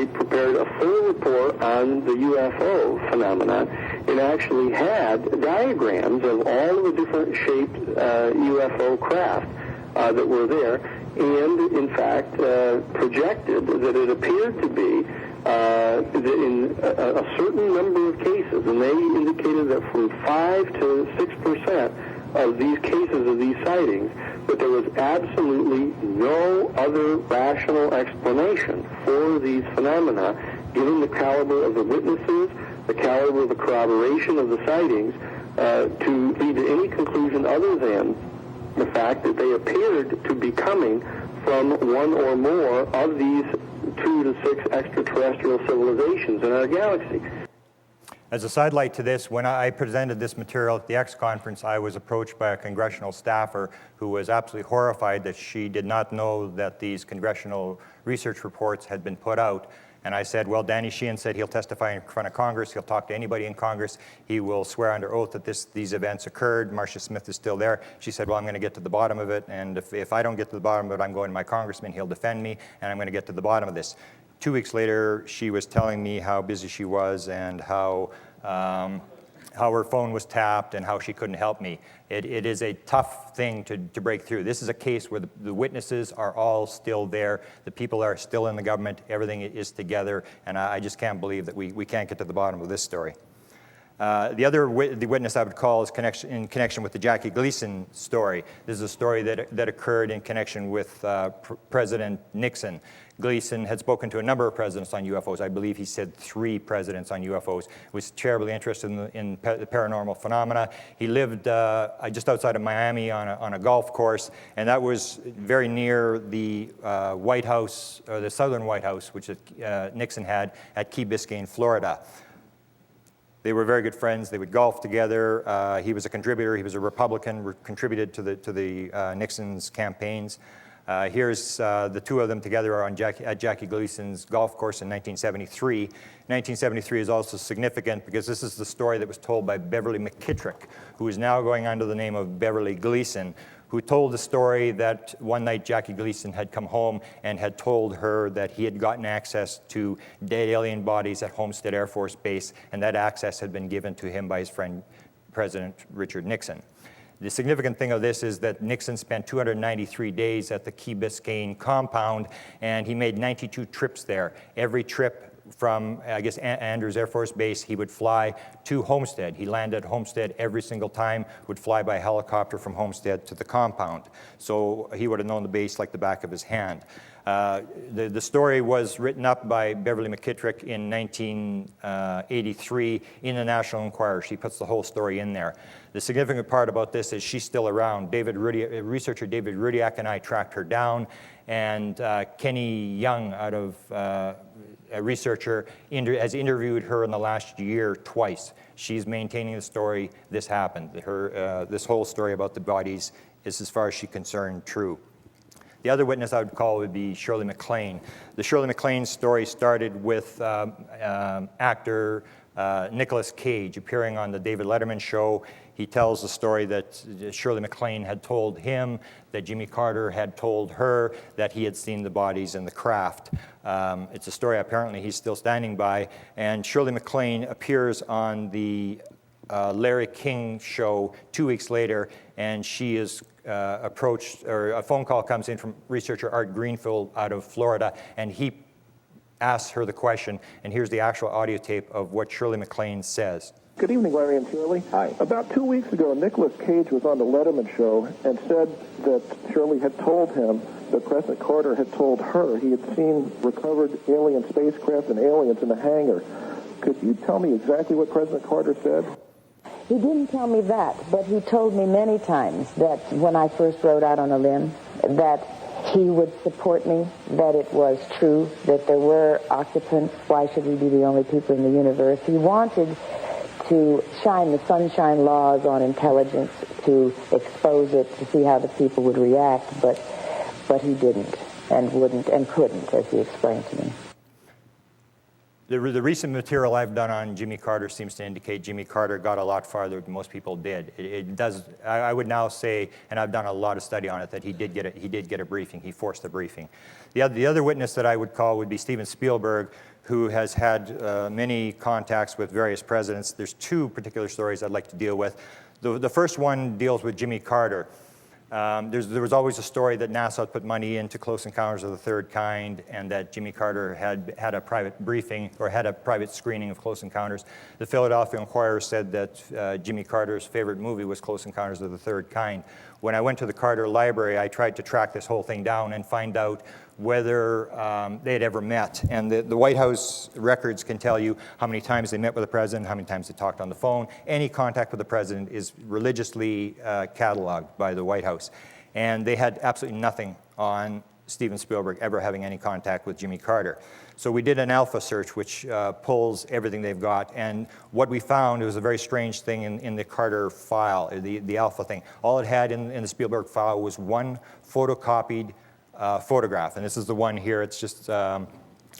prepared a full report on the UFO phenomenon and actually had diagrams of all the different shaped UFO craft that were there, and in fact projected that it appeared to be in a certain number of cases, and they indicated that from 5 to 6% of these cases of these sightings, that there was absolutely no other rational explanation for these phenomena, given the caliber of the witnesses, the caliber of the corroboration of the sightings, to lead to any conclusion other than the fact that they appeared to be coming from one or more of these 2 to 6 extraterrestrial civilizations in our galaxy. As a sidelight to this, when I presented this material at the X conference, I was approached by a congressional staffer who was absolutely horrified that she did not know that these congressional research reports had been put out. And I said, well, Danny Sheehan said he'll testify in front of Congress, he'll talk to anybody in Congress, he will swear under oath that these events occurred. Marcia Smith is still there. She said, well, I'm going to get to the bottom of it, and if I don't get to the bottom of it, I'm going to my congressman, he'll defend me, and I'm going to get to the bottom of this. 2 weeks later, she was telling me how busy she was and how her phone was tapped and how she couldn't help me. It is a tough thing to break through. This is a case where the witnesses are all still there, the people are still in the government, everything is together, and I just can't believe that we can't get to the bottom of this story. The other witness I would call is in connection with the Jackie Gleason story. This is a story that occurred in connection with President Nixon. Gleason had spoken to a number of presidents on UFOs. I believe he said 3 presidents on UFOs. Was terribly interested in the paranormal phenomena. He lived just outside of Miami on a golf course, and that was very near the White House, or the Southern White House, which Nixon had at Key Biscayne, Florida. They were very good friends. They would golf together. He was a contributor. He was a Republican, contributed to the Nixon's campaigns. Here's the 2 of them together at Jackie Gleason's golf course in 1973. 1973 is also significant because this is the story that was told by Beverly McKittrick, who is now going under the name of Beverly Gleason, who told the story that one night Jackie Gleason had come home and had told her that he had gotten access to dead alien bodies at Homestead Air Force Base, and that access had been given to him by his friend, President Richard Nixon. The significant thing of this is that Nixon spent 293 days at the Key Biscayne compound, and he made 92 trips there. Every trip from, I guess, Andrews Air Force Base, he would fly to Homestead. He landed at Homestead every single time, would fly by helicopter from Homestead to the compound. So he would have known the base like the back of his hand. The story was written up by Beverly McKittrick in 1983 in the National Enquirer. She puts the whole story in there. The significant part about this is she's still around. Researcher David Rudiak and I tracked her down, and Kenny Young, out of a researcher, has interviewed her in the last year twice. She's maintaining the story. This happened. This whole story about the bodies is, as far as she's concerned, true. The other witness I would call would be Shirley MacLaine. The Shirley MacLaine story started with actor Nicolas Cage appearing on the David Letterman show. He tells the story that Shirley MacLaine had told him, that Jimmy Carter had told her that he had seen the bodies in the craft. It's a story apparently he's still standing by, and Shirley MacLaine appears on the Larry King show 2 weeks later, and she is approached, or a phone call comes in from researcher Art Greenfield out of Florida, and he asks her the question, and here's the actual audio tape of what Shirley MacLaine says. Good evening, Larry and Shirley. Hi. About 2 weeks ago, Nicolas Cage was on the Letterman show and said that Shirley had told him that President Carter had told her he had seen recovered alien spacecraft and aliens in the hangar. Could you tell me exactly what President Carter said? He didn't tell me that, but he told me many times that when I first rode out on a limb, that he would support me, that it was true, that there were occupants. Why should we be the only people in the universe? He wanted to shine the sunshine laws on intelligence, to expose it, to see how the people would react. But but he didn't and wouldn't and couldn't, as he explained to me. The recent material I've done on Jimmy Carter seems to indicate Jimmy Carter got a lot farther than most people did. It does. I would now say, and I've done a lot of study on it, that he did get a briefing. He forced a briefing. The other witness that I would call would be Steven Spielberg, who has had many contacts with various presidents. There's two particular stories I'd like to deal with. The first one deals with Jimmy Carter. There was always a story that NASA put money into Close Encounters of the Third Kind, and that Jimmy Carter had a private briefing or had a private screening of Close Encounters. The Philadelphia Inquirer said that Jimmy Carter's favorite movie was Close Encounters of the Third Kind. When I went to the Carter Library, I tried to track this whole thing down and find out whether they had ever met. And the White House records can tell you how many times they met with the president, how many times they talked on the phone. Any contact with the president is religiously cataloged by the White House. And they had absolutely nothing on Steven Spielberg ever having any contact with Jimmy Carter. So we did an alpha search, which pulls everything they've got. And what we found, it was a very strange thing in the Carter file, the alpha thing. All it had in the Spielberg file was one photocopied photograph. And this is the one here. It's just a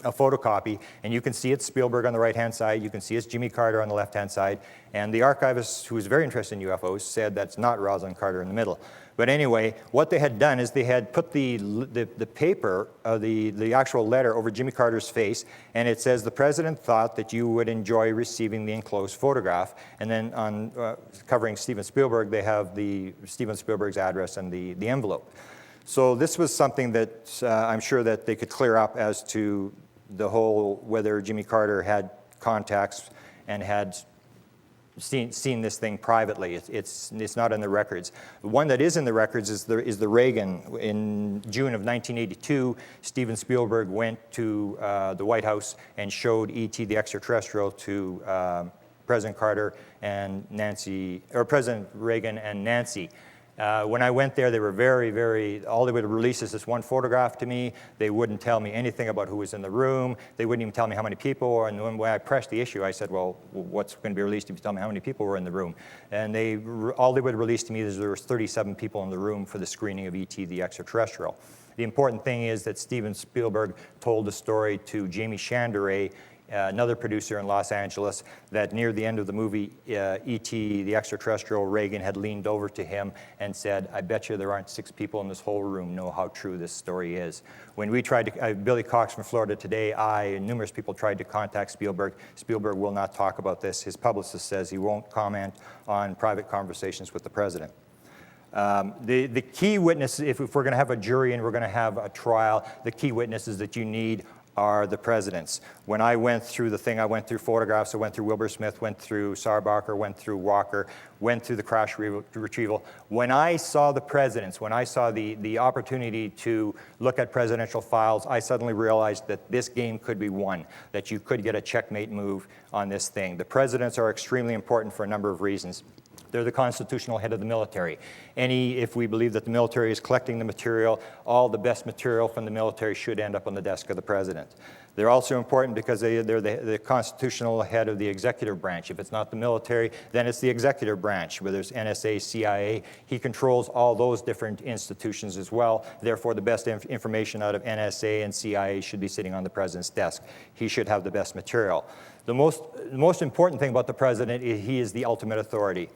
photocopy. And you can see it's Spielberg on the right-hand side. You can see it's Jimmy Carter on the left-hand side. And the archivist, who was very interested in UFOs, said that's not Rosalind Carter in the middle. But anyway, what they had done is they had put the paper, the actual letter over Jimmy Carter's face, and it says, the president thought that you would enjoy receiving the enclosed photograph. And then on covering Steven Spielberg, they have Steven Spielberg's address and the envelope. So this was something that I'm sure that they could clear up as to the whole, whether Jimmy Carter had contacts and had seen this thing privately. It's not in the records. The one that is in the records is the Reagan. In June of 1982, Steven Spielberg went to the White House and showed E.T. the extraterrestrial to President Carter and President Reagan and Nancy. When I went there, they were very, all they would release is this one photograph to me. They wouldn't tell me anything about who was in the room. They wouldn't even tell me how many people were. And when I pressed the issue, I said, well, what's going to be released if you tell me how many people were in the room? And all they would release to me is there were 37 people in the room for the screening of E.T. the extraterrestrial. The important thing is that Steven Spielberg told the story to Jamie Chanderay, another producer in Los Angeles, that near the end of the movie, E.T. the extraterrestrial, Reagan had leaned over to him and said, I bet you there aren't 6 people in this whole room know how true this story is. When we tried to, Billy Cox from Florida Today, and numerous people tried to contact Spielberg. Spielberg will not talk about this. His publicist says he won't comment on private conversations with the president. The key witness, if we're going to have a jury and we're going to have a trial, the key witnesses that you need are the presidents. When I went through the thing, I went through photographs, I went through Wilbert Smith, went through Sarbacher, went through Walker, went through the crash retrieval. When I saw the presidents, when I saw the opportunity to look at presidential files, I suddenly realized that this game could be won, that you could get a checkmate move on this thing. The presidents are extremely important for a number of reasons. They're the constitutional head of the military. If we believe that the military is collecting the material, all the best material from the military should end up on the desk of the president. They're also important because they're the constitutional head of the executive branch. If it's not the military, then it's the executive branch, whether it's NSA, CIA. He controls all those different institutions as well. Therefore, the best information out of NSA and CIA should be sitting on the president's desk. He should have the best material. The most important thing about the president is he is the ultimate authority.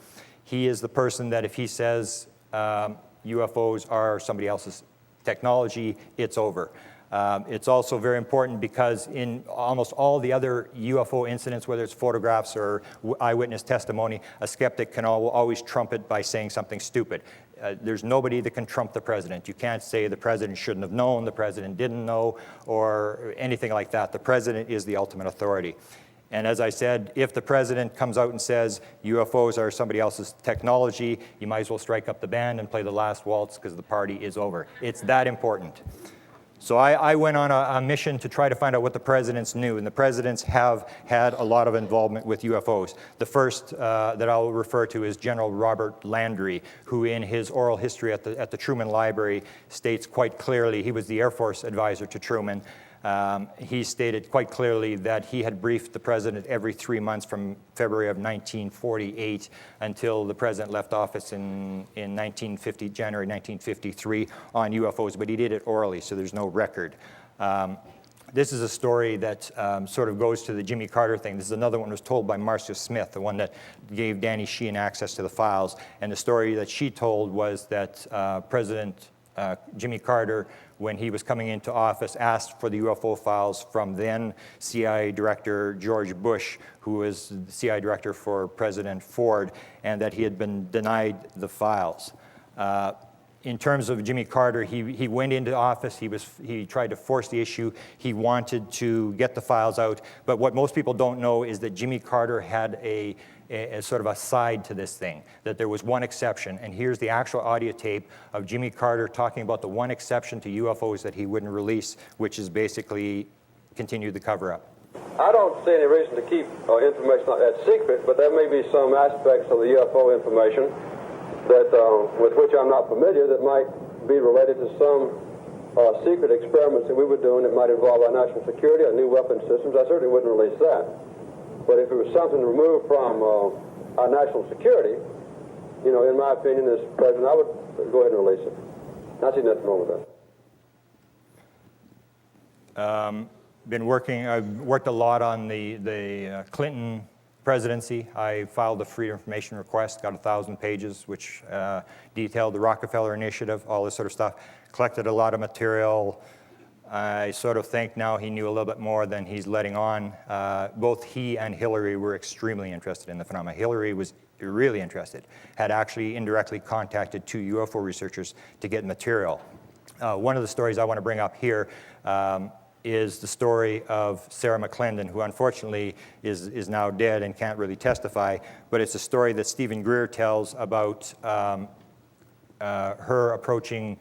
He is the person that if he says UFOs are somebody else's technology, it's over. It's also very important because in almost all the other UFO incidents, whether it's photographs or eyewitness testimony, a skeptic can always trump it by saying something stupid. There's nobody that can trump the president. You can't say the president shouldn't have known, the president didn't know, or anything like that. The president is the ultimate authority. And as I said, if the president comes out and says UFOs are somebody else's technology, you might as well strike up the band and play the last waltz because the party is over. It's that important. So I went on a mission to try to find out what the presidents knew, and the presidents have had a lot of involvement with UFOs. The first that I'll refer to is General Robert Landry, who in his oral history at the Truman Library states quite clearly, he was the Air Force advisor to Truman, He stated quite clearly that he had briefed the president every 3 months from February of 1948 until the president left office in January 1953 on UFOs, but he did it orally, so there's no record. This is a story that sort of goes to the Jimmy Carter thing. This is another one that was told by Marcia Smith, the one that gave Danny Sheehan access to the files. And the story that she told was that President Jimmy Carter, when he was coming into office, asked for the UFO files from then CIA Director George Bush, who was the CIA Director for President Ford, and that he had been denied the files. In terms of Jimmy Carter, he went into office, he tried to force the issue, he wanted to get the files out, but what most people don't know is that Jimmy Carter had a sort of a side to this thing, that there was one exception, and here's the actual audio tape of Jimmy Carter talking about the one exception to UFOs that he wouldn't release, which is basically continue the cover-up. I don't see any reason to keep information like that secret, but there may be some aspects of the UFO information that, with which I'm not familiar, that might be related to some secret experiments that we were doing that might involve our national security or new weapon systems. I certainly wouldn't release that. But if it was something removed from our national security, you know, in my opinion as president, I would go ahead and release it. I see nothing wrong with that. I've worked a lot on the Clinton presidency. I filed a Freedom of Information request, got 1,000 pages, which detailed the Rockefeller Initiative, all this sort of stuff. Collected a lot of material. I sort of think now he knew a little bit more than he's letting on. Both he and Hillary were extremely interested in the phenomena. Hillary was really interested, had actually indirectly contacted 2 UFO researchers to get material. One of the stories I want to bring up here is the story of Sarah McClendon, who unfortunately is now dead and can't really testify, but it's a story that Stephen Greer tells about her approaching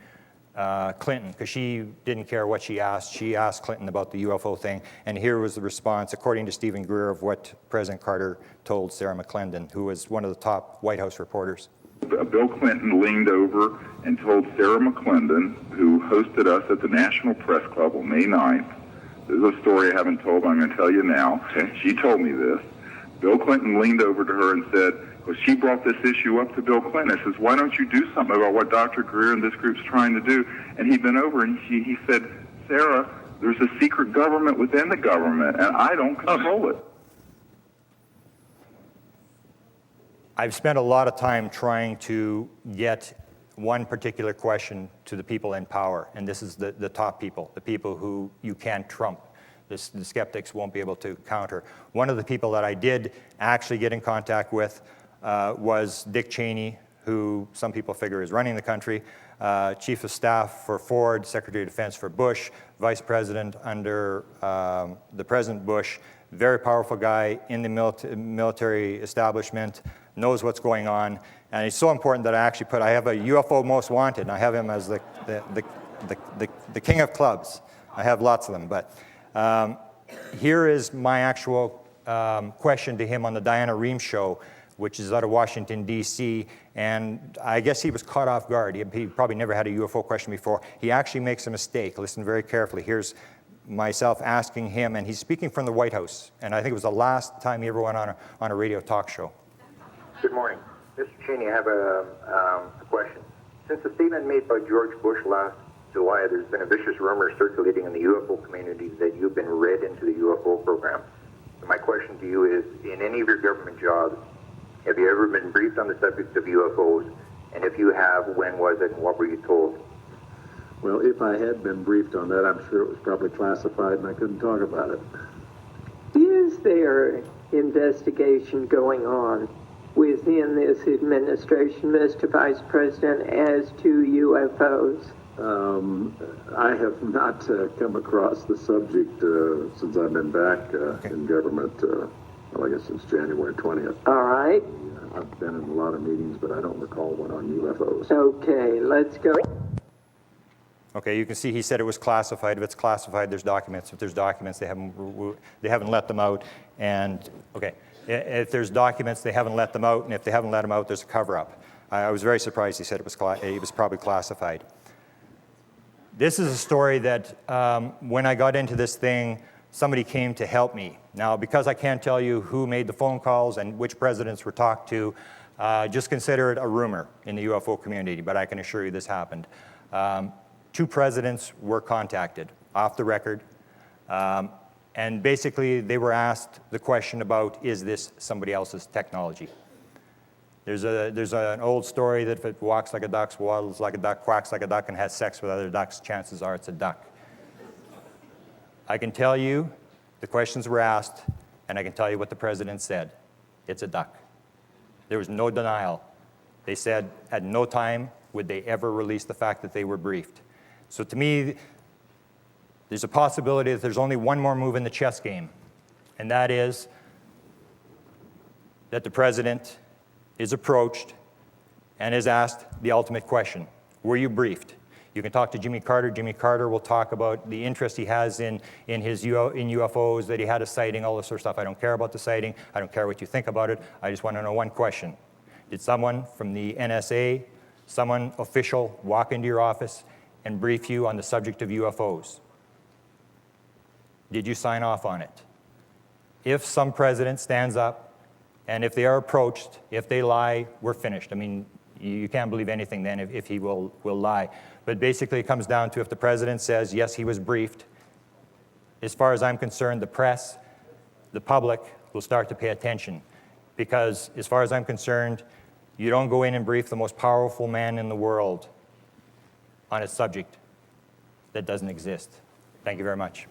Clinton, because she didn't care what she asked. She asked Clinton about the UFO thing, and here was the response, according to Stephen Greer, of what President Carter told Sarah McClendon, who was one of the top White House reporters. Bill Clinton leaned over and told Sarah McClendon, who hosted us at the National Press Club on May 9th, this is a story I haven't told, but I'm going to tell you now. Okay. She told me this. Bill Clinton leaned over to her and said, well, she brought this issue up to Bill Clinton. Says, why don't you do something about what Dr. Greer and this group's trying to do? And he bent over and he said, Sarah, there's a secret government within the government, and I don't control it. I've spent a lot of time trying to get one particular question to the people in power, and this is the top people, the people who you can't trump. The skeptics won't be able to counter. One of the people that I did actually get in contact with was Dick Cheney, who some people figure is running the country, Chief of Staff for Ford, Secretary of Defense for Bush, Vice President under the President Bush, very powerful guy in the military establishment, knows what's going on, and it's so important that I have a UFO most wanted, and I have him as the king of clubs. I have lots of them, but here is my actual question to him on the Diana Rehm show, which is out of Washington, D.C., and I guess he was caught off guard. He probably never had a UFO question before. He actually makes a mistake. Listen very carefully. Here's myself asking him, and he's speaking from the White House, and I think it was the last time he ever went on a radio talk show. Good morning. Mr. Cheney, I have a question. Since the statement made by George Bush last July, there's been a vicious rumor circulating in the UFO community that you've been read into the UFO program. So my question to you is, in any of your government jobs, have you ever been briefed on the subject of UFOs? And if you have, when was it and what were you told? Well, if I had been briefed on that, I'm sure it was probably classified and I couldn't talk about it. Is there investigation going on within this administration, Mr. Vice President, as to UFOs? I have not come across the subject since I've been back in government, I guess since January 20th. All right. I've been in a lot of meetings, but I don't recall one on UFOs. Okay, let's go. Okay, you can see he said it was classified. If it's classified, there's documents. If there's documents, they haven't let them out. And okay, if there's documents, they haven't let them out. And if they haven't let them out, there's a cover-up. I was very surprised he said it was probably classified. This is a story that when I got into this thing, somebody came to help me. Now, because I can't tell you who made the phone calls and which presidents were talked to, just consider it a rumor in the UFO community, but I can assure you this happened. 2 presidents were contacted off the record, and basically they were asked the question about, is this somebody else's technology? There's an old story that if it walks like a duck, waddles like a duck, quacks like a duck, and has sex with other ducks, chances are it's a duck. I can tell you the questions were asked, and I can tell you what the president said. It's a duck. There was no denial. They said at no time would they ever release the fact that they were briefed. So to me, there's a possibility that there's only one more move in the chess game, and that is that the president is approached and is asked the ultimate question. Were you briefed? You can talk to Jimmy Carter. Jimmy Carter will talk about the interest he has in UFOs, that he had a sighting, all this sort of stuff. I don't care about the sighting. I don't care what you think about it. I just want to know one question. Did someone from the NSA, someone official, walk into your office and brief you on the subject of UFOs? Did you sign off on it? If some president stands up, and if they are approached, if they lie, we're finished. I mean, you can't believe anything then if he will lie. But basically it comes down to if the president says, yes, he was briefed, as far as I'm concerned, the press, the public will start to pay attention. Because as far as I'm concerned, you don't go in and brief the most powerful man in the world on a subject that doesn't exist. Thank you very much.